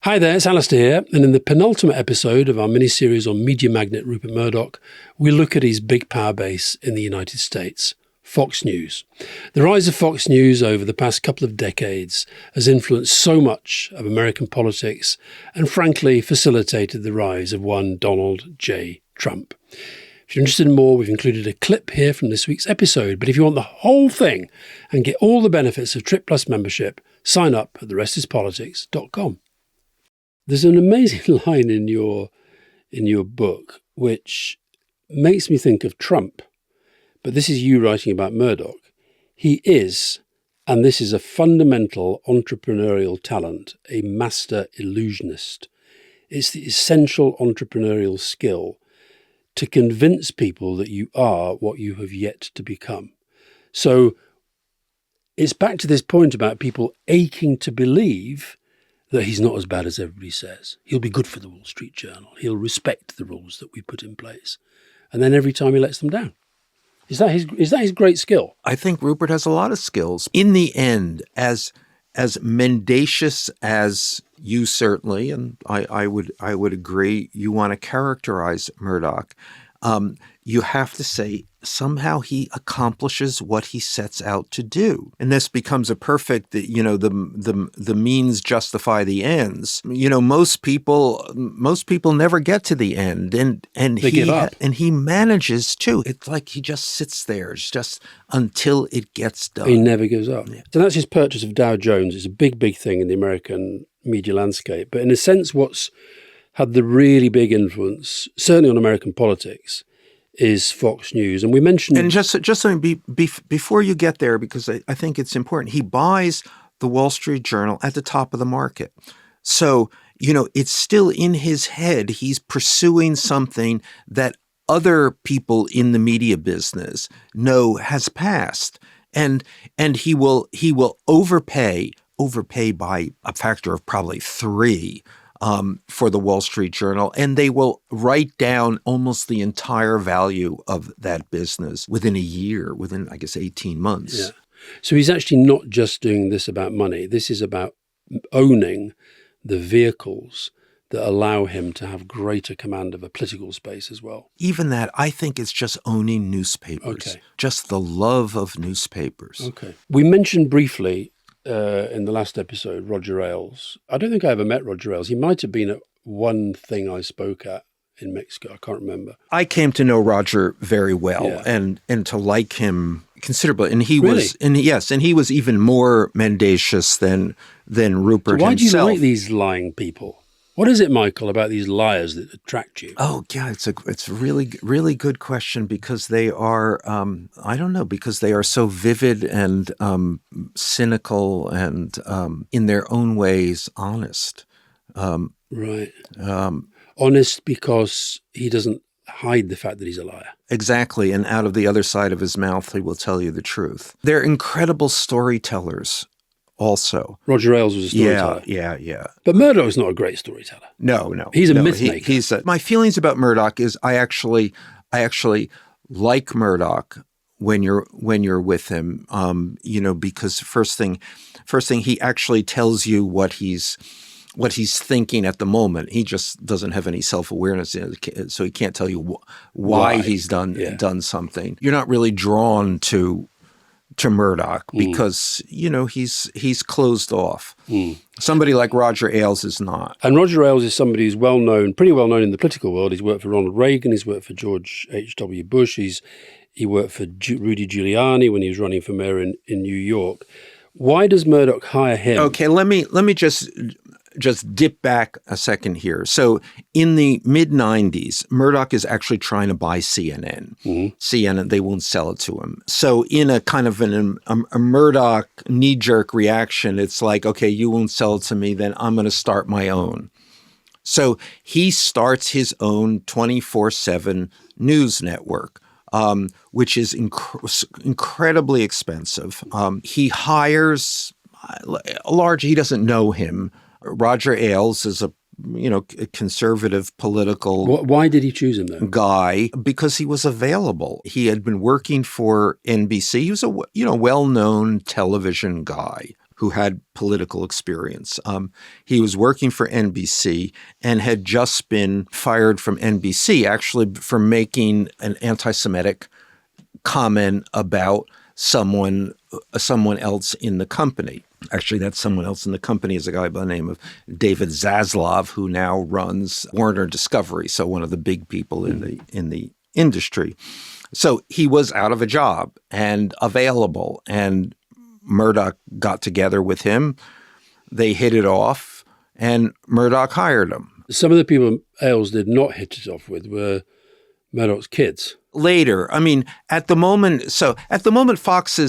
Hi there, it's Alistair here, and in the penultimate episode of our mini-series on media magnate Rupert Murdoch, we look at his big power base in the United States, Fox News. The rise of Fox News over the past couple of decades has influenced so much of American politics and frankly facilitated the rise of one Donald J. Trump. If you're interested in more, we've included a clip here from this week's episode, but if you want the whole thing and get all the benefits of Trip Plus membership, sign up at therestispolitics.com. There's an amazing line in your book which makes me think of Trump, but this is you writing about Murdoch. He is, and this is a fundamental entrepreneurial talent, a master illusionist. It's the essential entrepreneurial skill to convince people that you are what you have yet to become. So it's back to this point about people aching to believe that he's not as bad as everybody says. He'll be good for the Wall Street Journal. He'll respect the rules that we put in place. And then every time he lets them down. Is that his great skill? I think Rupert has a lot of skills. In the end, as mendacious as you certainly, and I would agree, you want to characterize Murdoch, you have to say somehow he accomplishes what he sets out to do. And this becomes a perfect, the means justify the ends. Most people never get to the end, and they give up. And he manages to. It's like he just sits there just until it gets done. He never gives up. Yeah. So that's his purchase of Dow Jones. It's a big thing in the American media landscape. But in a sense, what's had the really big influence, certainly on American politics, is Fox News. And we mentioned... And just something before you get there, because I think it's important, he buys the Wall Street Journal at the top of the market. So, it's still in his head. He's pursuing something that other people in the media business know has passed. And he will overpay by a factor of probably 3 for the Wall Street Journal, and they will write down almost the entire value of that business within a year, within, I guess, 18 months. Yeah. So he's actually not just doing this about money. This is about owning the vehicles that allow him to have greater command of a political space as well. Even that, I think it's just owning newspapers, just the love of newspapers. Okay. We mentioned briefly in the last episode, Roger Ailes. I don't think I ever met Roger Ailes. He might have been at one thing I spoke at in Mexico. I can't remember. I came to know Roger very well and to like him considerably. And he was, and he was even more mendacious than Rupert himself. Why do you like these lying people? What is it, Michael, about these liars that attract you? Oh, yeah, it's a really, really good question because they are, I don't know, because they are so vivid and cynical and in their own ways honest. Right. Honest because he doesn't hide the fact that he's a liar. Exactly. And out of the other side of his mouth, he will tell you the truth. They're incredible storytellers. Also, Roger Ailes was a storyteller. Yeah. But Murdoch's not a great storyteller. No. He's a myth maker. My feelings about Murdoch is I actually like Murdoch when you're with him. Because first thing, he actually tells you what he's thinking at the moment. He just doesn't have any self-awareness, so he can't tell you why he's done something. You're not really drawn to Murdoch because, he's closed off. Somebody like Roger Ailes is not. And Roger Ailes is somebody who's pretty well known in the political world. He's worked for Ronald Reagan. He's worked for George H.W. Bush. He worked for Rudy Giuliani when he was running for mayor in New York. Why does Murdoch hire him? Okay, let me just dip back a second here. So in the mid-90s, Murdoch is actually trying to buy CNN. CNN, they won't sell it to him. So in a kind of a Murdoch knee-jerk reaction, it's like, okay, you won't sell it to me, then I'm going to start my own. So he starts his own 24/7 news network, which is incredibly expensive. He hires he doesn't know him. Roger Ailes is a conservative political. Why did he choose him then? Guy, because he was available. He had been working for NBC. He was a well-known television guy who had political experience. He was working for NBC and had just been fired from NBC, actually, for making an anti-Semitic comment about someone else in the company. Actually, that someone else in the company is a guy by the name of David Zaslav, who now runs Warner Discovery, so one of the big people in the industry. So he was out of a job and available, and Murdoch got together with him. They hit it off, and Murdoch hired him. Some of the people Ailes did not hit it off with were Murdoch's kids. Later, I mean, at the moment Fox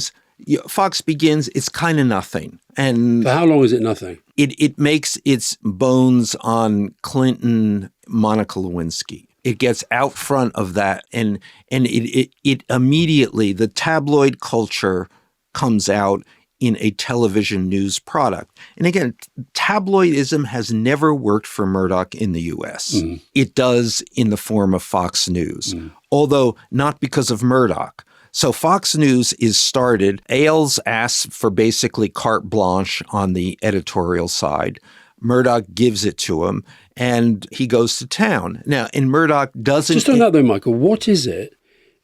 begins, it's kind of nothing. And for how long is it nothing? It makes its bones on Clinton, Monica Lewinsky. It gets out front of that, and it immediately, the tabloid culture comes out in a television news product. And again, tabloidism has never worked for Murdoch in the U.S. Mm. It does in the form of Fox News, although not because of Murdoch. So Fox News is started. Ailes asks for basically carte blanche on the editorial side. Murdoch gives it to him, and he goes to town. Now, and Murdoch doesn't... Just on that though, Michael, what is it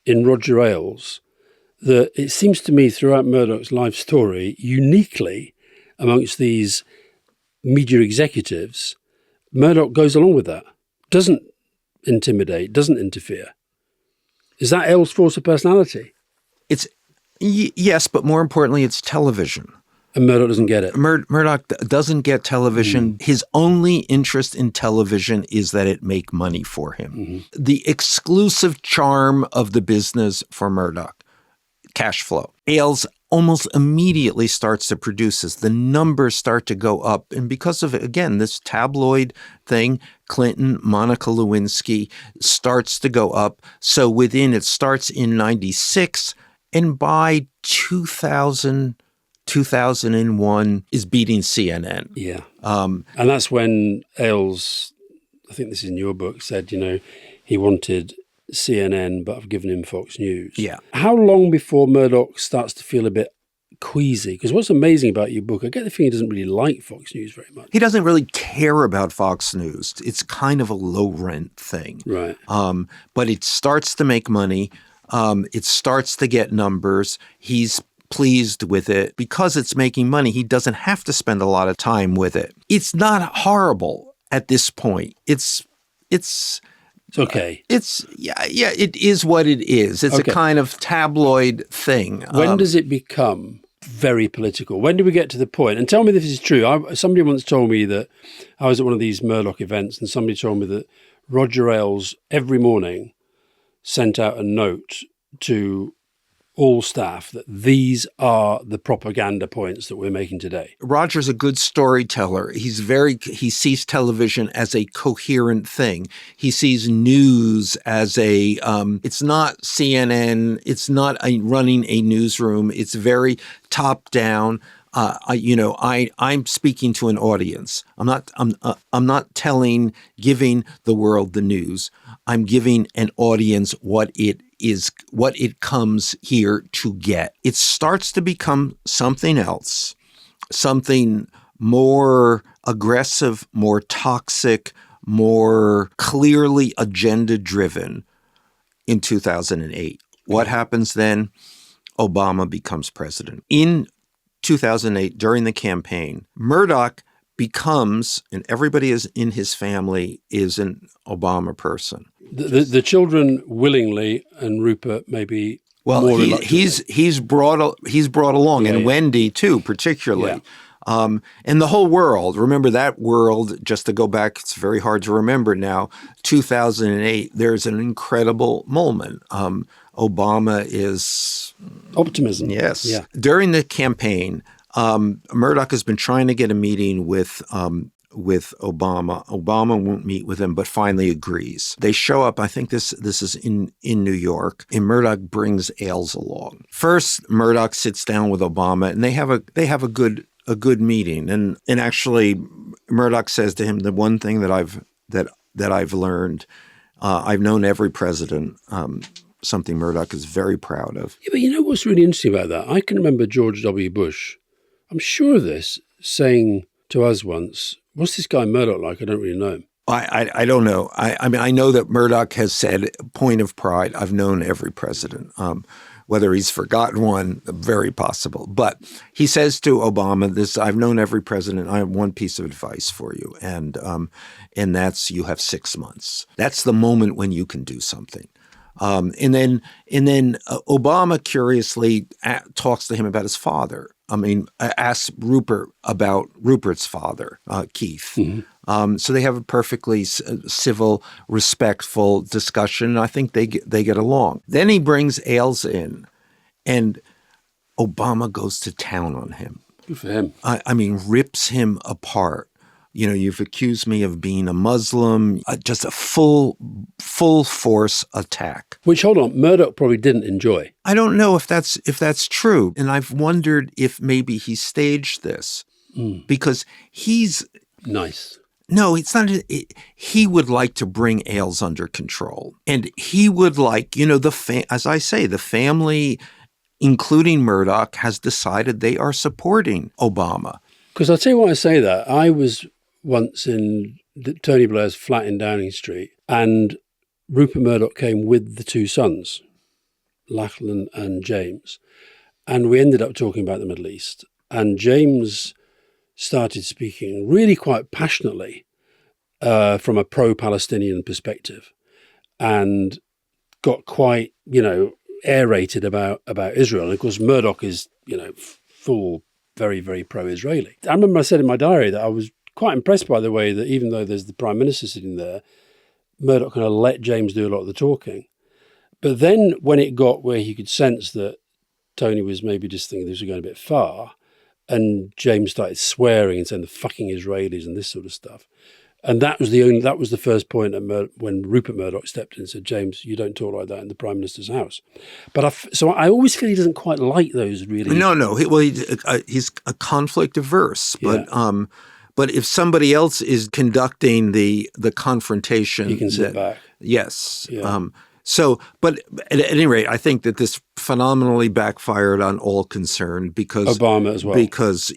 in Roger Ailes that it seems to me throughout Murdoch's life story, uniquely amongst these media executives, Murdoch goes along with that, doesn't intimidate, doesn't interfere? Is that Ailes' force of personality? Yes, but more importantly, it's television. And Murdoch doesn't get it. Murdoch doesn't get television. His only interest in television is that it make money for him. The exclusive charm of the business for Murdoch, cash flow. Ailes almost immediately starts to produce this. The numbers start to go up. And because of, again, this tabloid thing, Clinton, Monica Lewinsky starts to go up. So it starts in 96, and by 2001 is beating CNN. Yeah. And that's when Ailes, I think this is in your book, said, he wanted CNN, but I've given him Fox News. Yeah. How long before Murdoch starts to feel a bit queasy? Because what's amazing about your book, I get the feeling he doesn't really like Fox News very much. He doesn't really care about Fox News. It's kind of a low rent thing. Right. But it starts to make money. It starts to get numbers. He's pleased with it. Because it's making money, he doesn't have to spend a lot of time with it. It's not horrible at this point. It's okay. It is what it is. It's okay. A kind of tabloid thing. When does it become very political? When do we get to the point? And tell me if this is true. Somebody once told me that I was at one of these Murdoch events, and somebody told me that Roger Ailes every morning sent out a note to all staff that these are the propaganda points that we're making today. Roger's a good storyteller. He sees television as a coherent thing. He sees news as it's not CNN. It's not running a newsroom. It's very top down. I'm speaking to an audience. I'm not giving the world the news. I'm giving an audience what it comes here to get. It starts to become something else, something more aggressive, more toxic, more clearly agenda-driven in 2008. What happens then? Obama becomes president. In 2008, during the campaign, Murdoch becomes, and everybody in his family is an Obama person. The children willingly, and Rupert maybe. Well, more he's brought along, and Wendi too, particularly. Yeah. And the whole world. Remember that world, just to go back, it's very hard to remember now, 2008, there's an incredible moment. Obama is... Optimism. Yes. Yeah. During the campaign, Murdoch has been trying to get a meeting with Obama. Obama won't meet with him, but finally agrees. They show up. I think this is in New York, and Murdoch brings Ailes along. First, Murdoch sits down with Obama, and they have a good meeting. And actually, Murdoch says to him, the one thing that I've learned, I've known every president. Something Murdoch is very proud of. Yeah, but you know what's really interesting about that? I can remember George W. Bush I'm sure of this, saying to us once, what's this guy Murdoch like? I don't really know him. I don't know. I mean, I know that Murdoch has said, point of pride, I've known every president. Whether he's forgotten one, very possible. But he says to Obama, "This I've known every president. I have one piece of advice for you, and that's you have 6 months. That's the moment when you can do something." And then Obama curiously talks to him about his father. I mean, asks Rupert about Rupert's father, Keith. Mm-hmm. So they have a perfectly civil, respectful discussion. I think they get along. Then he brings Ailes in, and Obama goes to town on him. Good for him. I mean, rips him apart. You know, you've accused me of being a Muslim. Just a full force attack. Which, hold on, Murdoch probably didn't enjoy. I don't know if that's true. And I've wondered if maybe he staged this because he's nice. No, it's not. He would like to bring Ailes under control. And he would like, you know, as I say, the family, including Murdoch, has decided they are supporting Obama. Because I'll tell you why I say that. I was once in Tony Blair's flat in Downing Street, and Rupert Murdoch came with the two sons, Lachlan and James, and we ended up talking about the Middle East. And James started speaking really quite passionately from a pro-Palestinian perspective, and got quite, you know, aerated about Israel. And of course, Murdoch is, you know, full, very, very pro-Israeli. I remember I said in my diary that I was quite impressed by the way that even though there's the Prime Minister sitting there, Murdoch kind of let James do a lot of the talking. But then when it got where he could sense that Tony was maybe just thinking this was going a bit far, and James started swearing and saying the fucking Israelis and this sort of stuff. And that was the first point when Rupert Murdoch stepped in and said, "James, you don't talk like that in the Prime Minister's house." But so I always feel he doesn't quite like those really. No. He's a conflict averse, but Yeah. But if somebody else is conducting the confrontation, he can sit back. Yes. Yeah. But at any rate, I think that this phenomenally backfired on all concerned because Obama as well. Because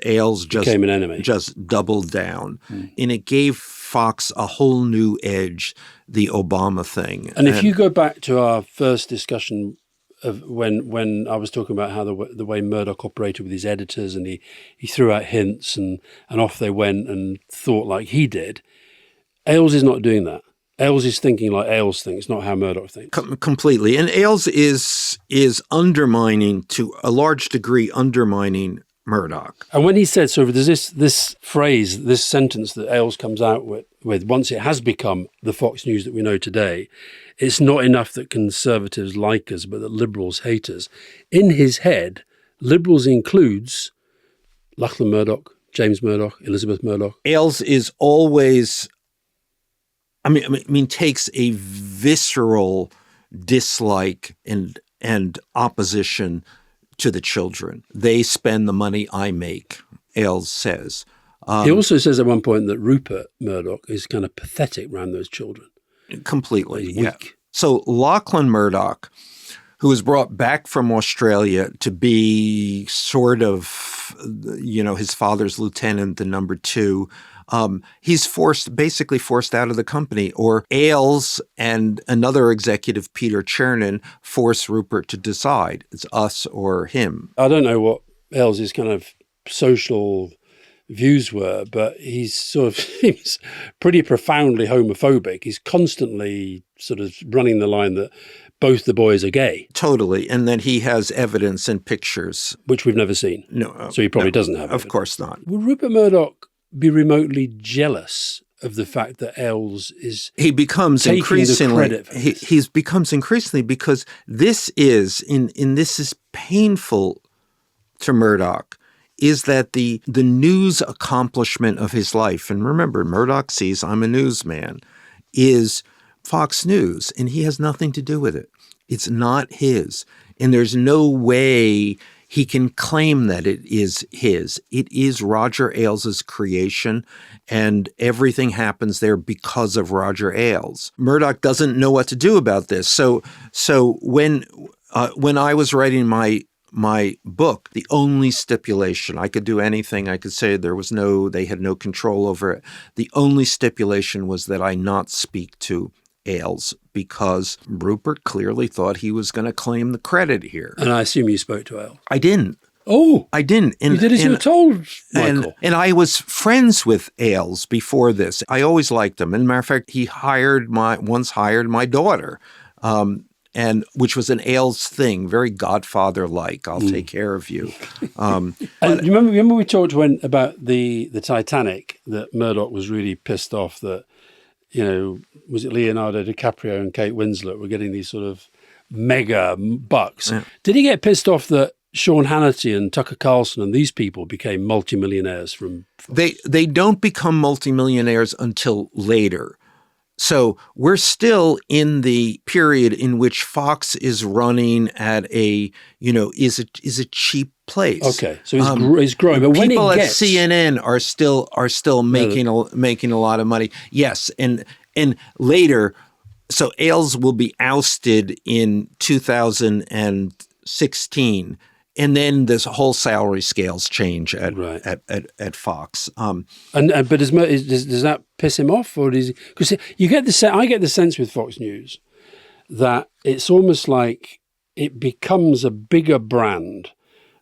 Ailes became an enemy. Just doubled down, and it gave Fox a whole new edge. The Obama thing. And if you go back to our first discussion of when I was talking about how the way Murdoch operated with his editors, and he threw out hints and off they went and thought like he did, Ailes is not doing that. Ailes is thinking like Ailes thinks, not how Murdoch thinks. Completely. And Ailes is undermining, to a large degree, Murdoch. And when he said, so there's this phrase, this sentence that Ailes comes out with, once it has become the Fox News that we know today, it's not enough that conservatives like us, but that liberals hate us. In his head, liberals includes Lachlan Murdoch, James Murdoch, Elizabeth Murdoch. Ailes is always, I mean, takes a visceral dislike and opposition to the children. They spend the money I make, Ailes says. He also says at one point that Rupert Murdoch is kind of pathetic around those children. Completely, He's yeah. weak. So Lachlan Murdoch, who was brought back from Australia to be sort of, you know, his father's lieutenant, the number two, he's basically forced out of the company. Or Ailes and another executive, Peter Chernin, force Rupert to decide. It's us or him. I don't know what Ailes' kind of social views were, but he's pretty profoundly homophobic. He's constantly sort of running the line that both the boys are gay. Totally. And then he has evidence and pictures. Which we've never seen. No. So he probably doesn't have Of course not. Will Rupert Murdoch be remotely jealous of the fact that Ailes is he becomes increasingly credit for this? He becomes increasingly, because this is painful to Murdoch, is that the news accomplishment of his life, and remember, Murdoch sees I'm a newsman, is Fox News, and he has nothing to do with it. It's not his, and there's no way he can claim that it is his. It is Roger Ailes' creation, and everything happens there because of Roger Ailes. Murdoch doesn't know what to do about this. So when I was writing my my book, the only stipulation, I could do anything. I could say they had no control over it. The only stipulation was that I not speak to Ailes, because Rupert clearly thought he was going to claim the credit here. And I assume you spoke to Ailes. I didn't. Oh, I didn't. you did as you were told, Michael. And I was friends with Ailes before this. I always liked him. And matter of fact, he once hired my daughter, and which was an Ailes thing, very Godfather-like. I'll take care of you. And you remember we talked about the Titanic, that Murdoch was really pissed off that, was it Leonardo DiCaprio and Kate Winslet were getting these sort of mega bucks? Yeah. Did he get pissed off that Sean Hannity and Tucker Carlson and these people became multimillionaires from? They don't become multimillionaires until later. So we're still in the period in which Fox is running at is a cheap place. Okay, so it's growing. But when people at CNN are still making a lot of money. Yes, and later, so Ailes will be ousted in 2016. And then this whole salary scales change at Fox. But does that piss him off, or does because I get the sense with Fox News that it's almost like it becomes a bigger brand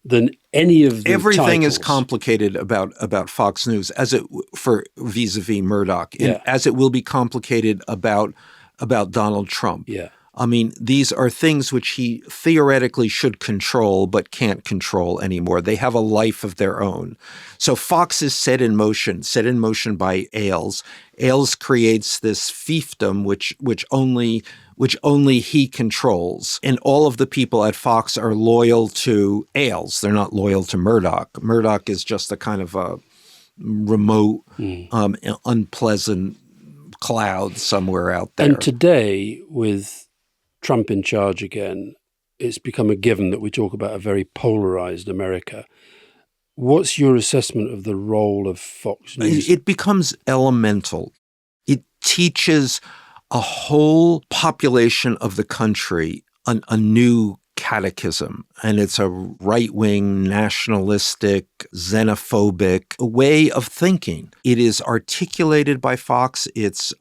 than any of the everything titles. Is complicated about Fox News for vis-a-vis Murdoch, as it will be complicated about Donald Trump. Yeah. I mean, these are things which he theoretically should control but can't control anymore. They have a life of their own. So Fox is set in motion by Ailes. Ailes creates this fiefdom which only he controls. And all of the people at Fox are loyal to Ailes. They're not loyal to Murdoch. Murdoch is just a kind of a remote, unpleasant cloud somewhere out there. And today, with Trump in charge again, it's become a given that we talk about a very polarized America. What's your assessment of the role of Fox News? It becomes elemental. It teaches a whole population of the country a new catechism, and it's a right-wing, nationalistic, xenophobic way of thinking. It is articulated by Fox. It's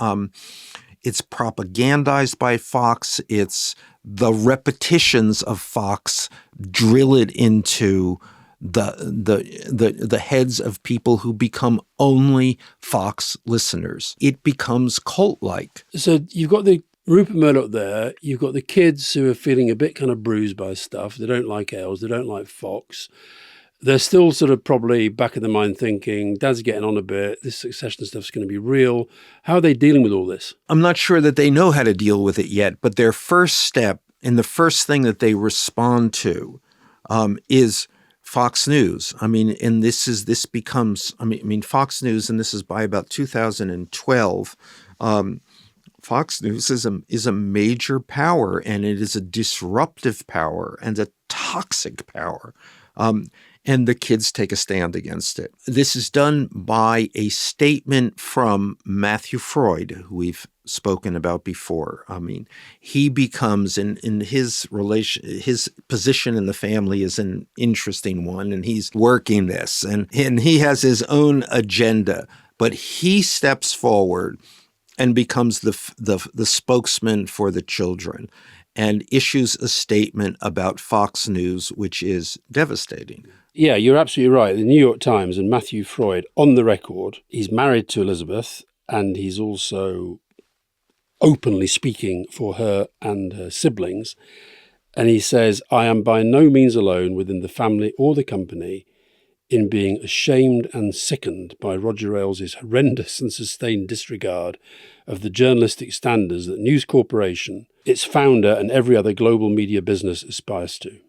propagandized by Fox. It's the repetitions of Fox drill it into the heads of people who become only Fox listeners. It becomes cult-like. So you've got the Rupert Murdoch there. You've got the kids who are feeling a bit kind of bruised by stuff. They don't like Ailes. They don't like Fox. They're still sort of probably back of the mind thinking, Dad's getting on a bit, this succession stuff's going to be real. How are they dealing with all this? I'm not sure that they know how to deal with it yet, but their first step and the first thing that they respond to is Fox News. I mean, and this becomes Fox News, and this is by about 2012. Fox News is a major power, and it is a disruptive power and a toxic power. And the kids take a stand against it. This is done by a statement from Matthew Freud, who we've spoken about before. I mean, he becomes in his position in the family is an interesting one, and he's working this, and he has his own agenda, but he steps forward and becomes the spokesman for the children and issues a statement about Fox News, which is devastating. Yeah, you're absolutely right. The New York Times and Matthew Freud, on the record, he's married to Elizabeth, and he's also openly speaking for her and her siblings. And he says, I am by no means alone within the family or the company in being ashamed and sickened by Roger Ailes' horrendous and sustained disregard of the journalistic standards that News Corporation, its founder, and every other global media business aspires to.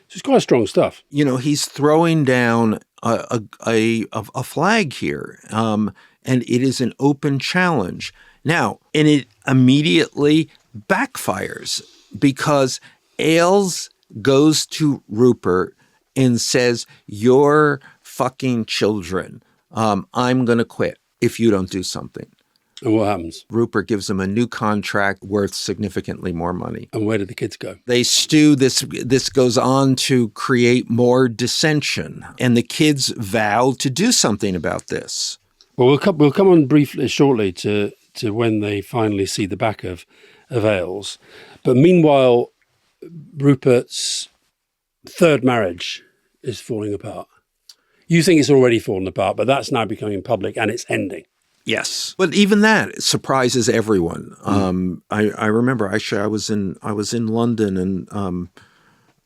So it's quite strong stuff. You know, he's throwing down a flag here, and it is an open challenge. Now, and it immediately backfires because Ailes goes to Rupert and says, "You're fucking children. I'm going to quit if you don't do something." And what happens? Rupert gives him a new contract worth significantly more money. And where did the kids go? They stew. This goes on to create more dissension. And the kids vow to do something about this. Well, we'll come on briefly, shortly, to when they finally see the back of Ailes. But meanwhile, Rupert's third marriage is falling apart. You think it's already fallen apart, but that's now becoming public and it's ending. Yes, but even that surprises everyone. I remember actually I was in London and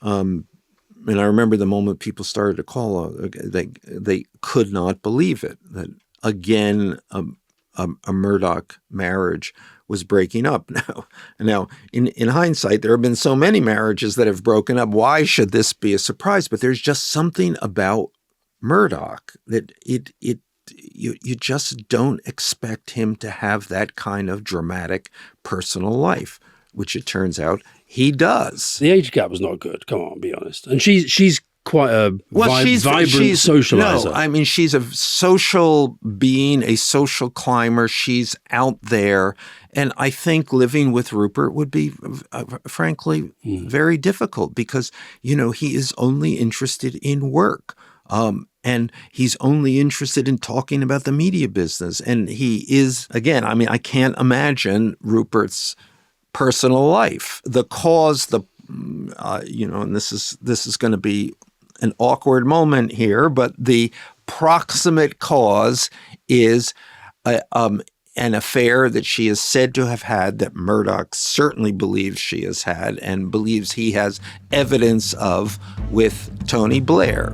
I remember the moment people started to call, they could not believe it, that again a Murdoch marriage was breaking up. Now in hindsight, there have been so many marriages that have broken up. Why should this be a surprise? But there's just something about Murdoch that you just don't expect him to have that kind of dramatic personal life, which it turns out he does. The age gap was not good. Come on, be honest. And she's quite a vibrant socializer. No, I mean, she's a social being, a social climber. She's out there. And I think living with Rupert would be, frankly, very difficult because, he is only interested in work. And he's only interested in talking about the media business. And he is, again, I mean, I can't imagine Rupert's personal life. The cause, and this is going to be an awkward moment here, but the proximate cause is an affair that she is said to have had, that Murdoch certainly believes she has had and believes he has evidence of, with Tony Blair.